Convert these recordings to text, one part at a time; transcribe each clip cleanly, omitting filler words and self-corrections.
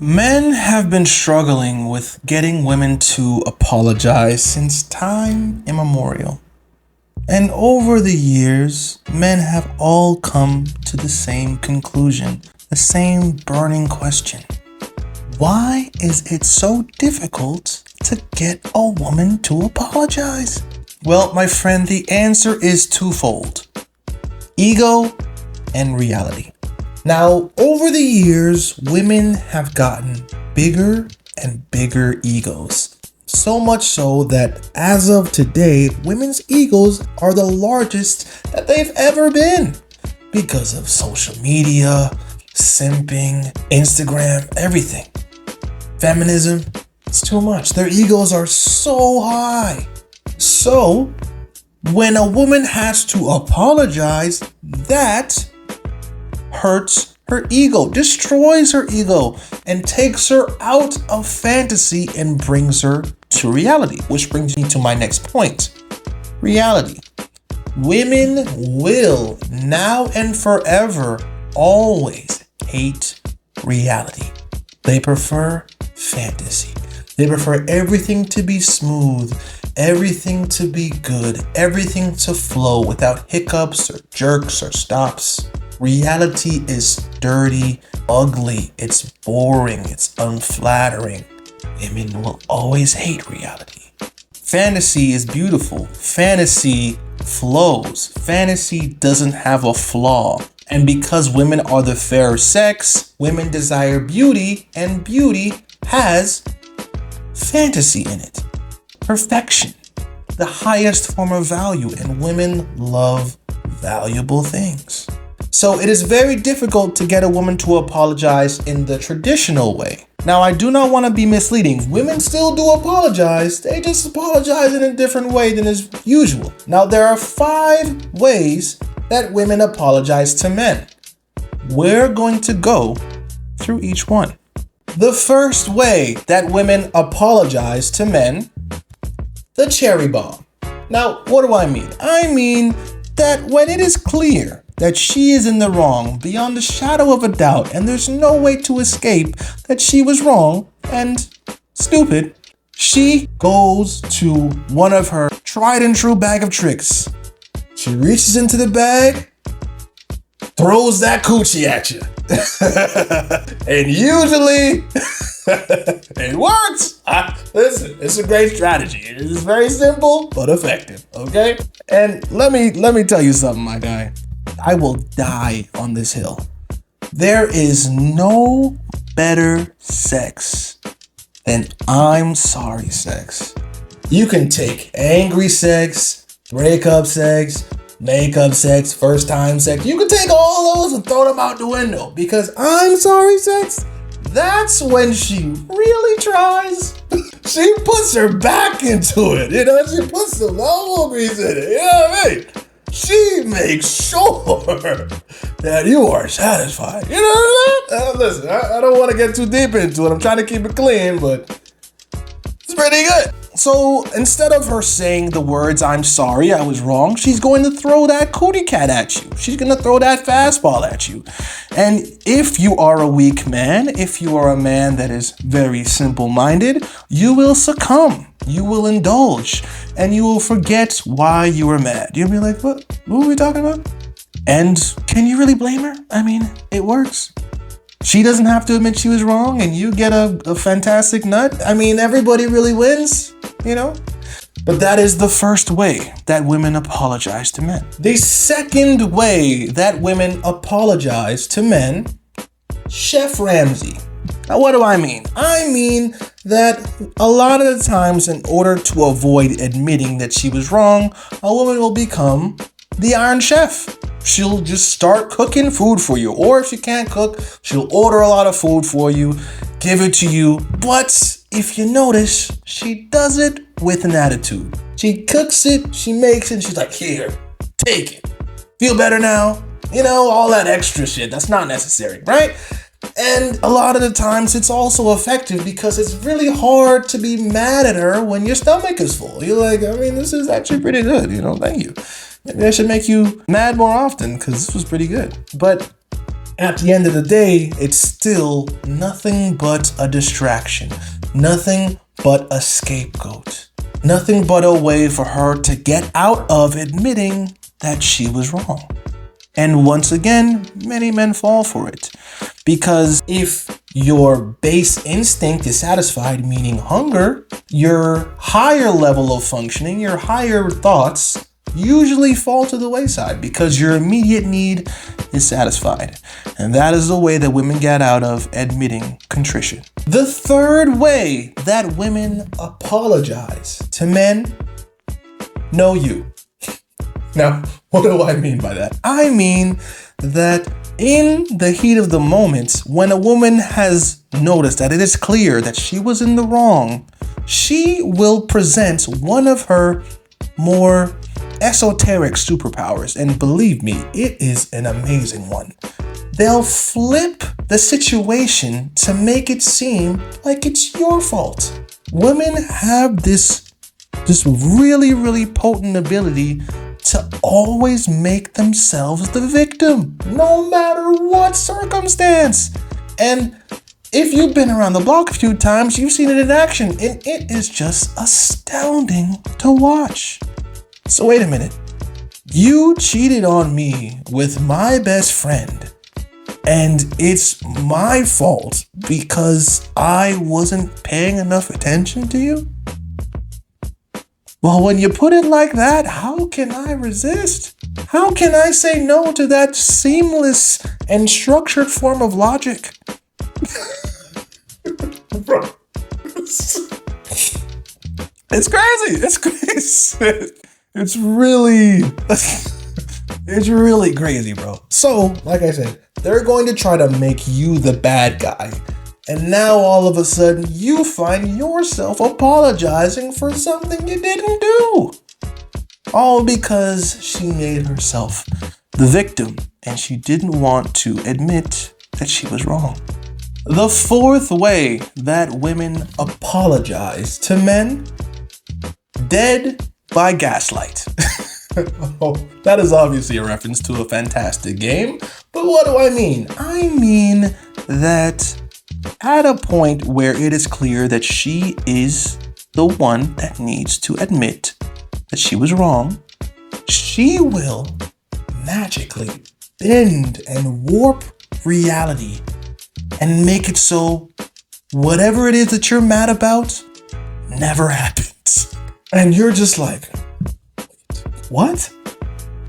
Men have been struggling with getting women to apologize since time immemorial. And over the years, men have all come to the same conclusion, the same burning question. Why is it so difficult to get a woman to apologize? Well, my friend, the answer is twofold: ego and reality. Now, over the years, women have gotten bigger and bigger egos. So much so that as of today, women's egos are the largest that they've ever been because of social media, simping, Instagram, everything. Feminism, it's too much. Their egos are so high. So, when a woman has to apologize, that hurts her ego, destroys her ego, and takes her out of fantasy and brings her to reality. Which brings me to my next point. Reality. Women will now and forever always hate reality. They prefer fantasy. They prefer everything to be smooth, everything to be good, everything to flow without hiccups or jerks or stops. Reality is dirty, ugly, it's boring, it's unflattering. Women will always hate reality. Fantasy is beautiful. Fantasy flows. Fantasy doesn't have a flaw. And because women are the fairer sex, women desire beauty, and beauty has fantasy in it. Perfection, the highest form of value, and women love valuable things. So it is very difficult to get a woman to apologize in the traditional way. Now, I do not want to be misleading. Women still do apologize. They just apologize in a different way than is usual. Now, there are 5 ways that women apologize to men. We're going to go through each one. The first way that women apologize to men, the cherry bomb. Now, what do I mean? I mean that when it is clear that she is in the wrong beyond a shadow of a doubt, and there's no way to escape that she was wrong and stupid, she goes to one of her tried and true bag of tricks. She reaches into the bag, throws that coochie at you. And usually it works. Listen, it's a great strategy. It is very simple but effective, okay? And let me tell you something, my guy. I will die on this hill. There is no better sex than I'm sorry sex. You can take angry sex, breakup sex, makeup sex, first time sex. You can take all those and throw them out the window, because I'm sorry sex, that's when she really tries. She puts her back into it, she puts some elbow grease in it, you know what I mean? She makes sure that you are satisfied. You know what I mean? Listen, I don't want to get too deep into it. I'm trying to keep it clean, but it's pretty good. So instead of her saying the words, "I'm sorry, I was wrong," she's going to throw that cootie cat at you. She's going to throw that fastball at you. And if you are a weak man, if you are a man that is very simple-minded, you will succumb. You will indulge, and you will forget why you were mad. You'll be like, what were we talking about? And can you really blame her? I mean, it works. She doesn't have to admit she was wrong, and you get a fantastic nut. I mean, everybody really wins, But that is the first way that women apologize to men. The second way that women apologize to men, Chef Ramsay. Now, what do I mean? I mean that a lot of the times, in order to avoid admitting that she was wrong, a woman will become the Iron Chef. She'll just start cooking food for you. Or if she can't cook, she'll order a lot of food for you, give it to you. But if you notice, she does it with an attitude. She cooks it, she makes it, and she's like, here, take it. Feel better now? All that extra shit. That's not necessary, right? And a lot of the times it's also effective because it's really hard to be mad at her when your stomach is full. You're like, this is actually pretty good, thank you. Maybe I should make you mad more often because this was pretty good. But At the end of the day, it's still nothing but a distraction, nothing but a scapegoat, nothing but a way for her to get out of admitting that she was wrong. And once again, many men fall for it. Because if your base instinct is satisfied, meaning hunger, your higher level of functioning, your higher thoughts usually fall to the wayside because your immediate need is satisfied. And that is the way that women get out of admitting contrition. The third way that women apologize to men, know you. Now, what do I mean by that? I mean that in the heat of the moment, when a woman has noticed that it is clear that she was in the wrong, she will present one of her more esoteric superpowers. And believe me, it is an amazing one. They'll flip the situation to make it seem like it's your fault. Women have this really, really potent ability to always make themselves the victim, no matter what circumstance. And if you've been around the block a few times, you've seen it in action, and it is just astounding to watch. So wait a minute. You cheated on me with my best friend, and it's my fault because I wasn't paying enough attention to you? Well, when you put it like that, how can I resist? How can I say no to that seamless and structured form of logic? Bro, it's crazy. It's crazy. It's really crazy, bro. So, like I said, they're going to try to make you the bad guy. And now all of a sudden you find yourself apologizing for something you didn't do. All because she made herself the victim and she didn't want to admit that she was wrong. The fourth way that women apologize to men, dead by gaslight. Oh, that is obviously a reference to a fantastic game. But what do I mean? I mean that at a point where it is clear that she is the one that needs to admit that she was wrong, she will magically bend and warp reality and make it so whatever it is that you're mad about never happens. And you're just like, what?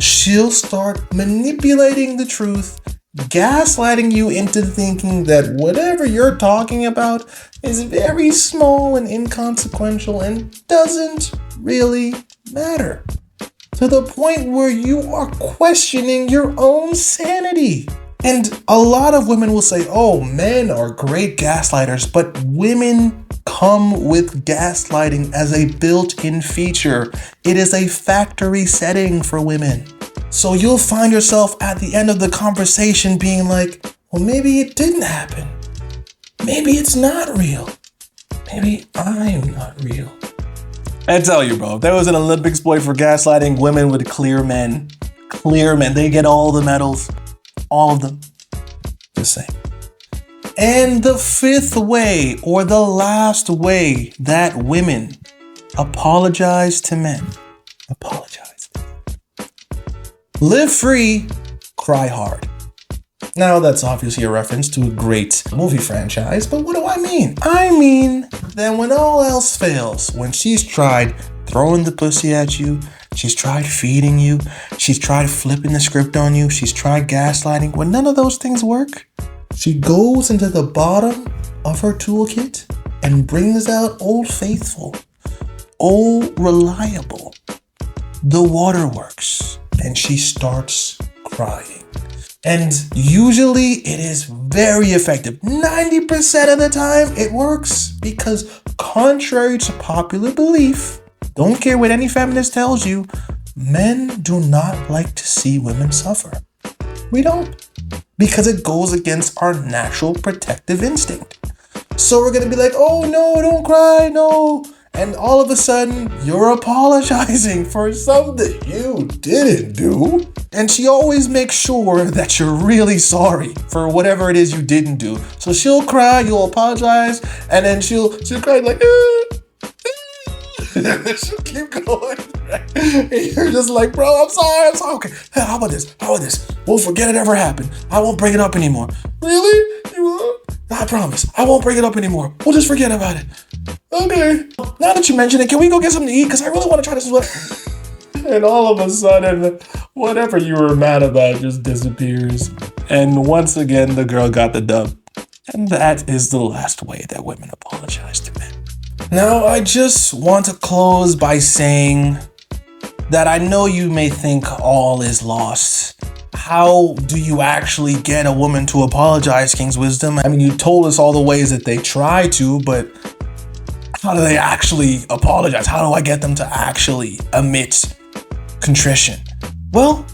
She'll start manipulating the truth, gaslighting you into thinking that whatever you're talking about is very small and inconsequential and doesn't really matter. To the point where you are questioning your own sanity. And a lot of women will say, oh, men are great gaslighters, but women come with gaslighting as a built-in feature. It is a factory setting for women. So you'll find yourself at the end of the conversation being like, well, maybe it didn't happen. Maybe it's not real. Maybe I'm not real. I tell you, bro, if there was an Olympic sport for gaslighting, women would clear men. Clear men. They get all the medals. All of them. Just saying. And the fifth way, or the last way that women apologize to men. Apologize. Live free, cry hard. Now, that's obviously a reference to a great movie franchise, but what do I mean? I mean that when all else fails, when she's tried throwing the pussy at you, she's tried feeding you, she's tried flipping the script on you, she's tried gaslighting, when none of those things work, she goes into the bottom of her toolkit and brings out Old Faithful, Old Reliable, the waterworks, and she starts crying. And usually it is very effective. 90% of the time it works because contrary to popular belief, don't care what any feminist tells you, men do not like to see women suffer. We don't. Because it goes against our natural protective instinct. So we're going to be like, oh no, don't cry, no. And all of a sudden, you're apologizing for something you didn't do. And she always makes sure that you're really sorry for whatever it is you didn't do. So she'll cry, you'll apologize, and then she'll cry like, she'll keep going. And you're just like, bro, I'm sorry. Okay, how about this? We'll forget it ever happened. I won't bring it up anymore. Really? You won't? I promise. I won't bring it up anymore. We'll just forget about it. Okay. Now that you mention it, can we go get something to eat? Because I really want to try this one. And all of a sudden, whatever you were mad about just disappears. And once again, the girl got the dub. And that is the last way that women apologize to men. Now, I just want to close by saying that I know you may think all is lost. How do you actually get a woman to apologize, King's Wisdom? I mean, you told us all the ways that they try to, but how do they actually apologize? How do I get them to actually admit contrition? Well,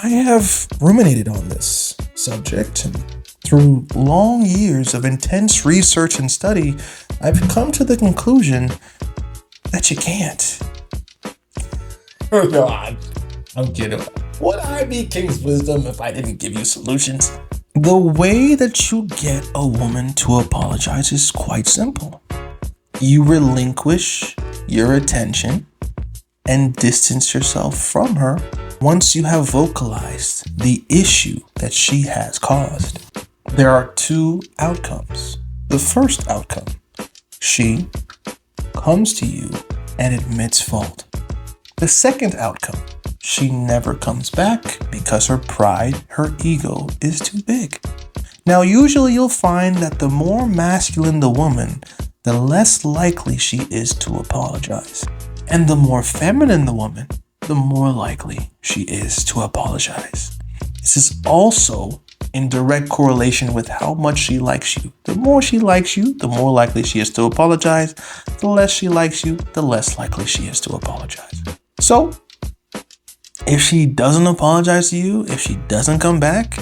I have ruminated on this subject, and through long years of intense research and study, I've come to the conclusion that you can't. Oh God, I'm kidding. Would I be King's Wisdom if I didn't give you solutions? The way that you get a woman to apologize is quite simple. You relinquish your attention and distance yourself from her once you have vocalized the issue that she has caused. There are two outcomes. The first outcome, she comes to you and admits fault. The second outcome, she never comes back because her pride, her ego is too big. Now, usually you'll find that the more masculine the woman, the less likely she is to apologize. And the more feminine the woman, the more likely she is to apologize. This is also in direct correlation with how much she likes you. The more she likes you, the more likely she is to apologize. The less she likes you, the less likely she is to apologize. So, if she doesn't apologize to you, if she doesn't come back,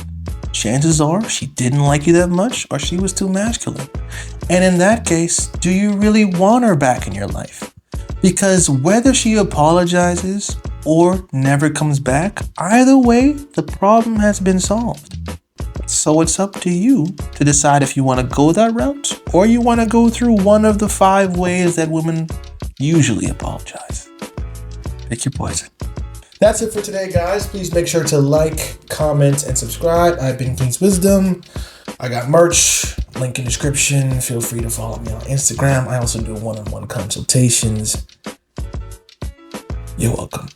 chances are she didn't like you that much or she was too masculine. And in that case, do you really want her back in your life? Because whether she apologizes or never comes back, either way, the problem has been solved. So it's up to you to decide if you want to go that route or you want to go through one of the 5 ways that women usually apologize. Pick your poison. That's it for today, guys. Please make sure to like, comment, and subscribe. I've been King's Wisdom. I got merch, link in description. Feel free to follow me on Instagram. I also do one-on-one consultations. You're welcome.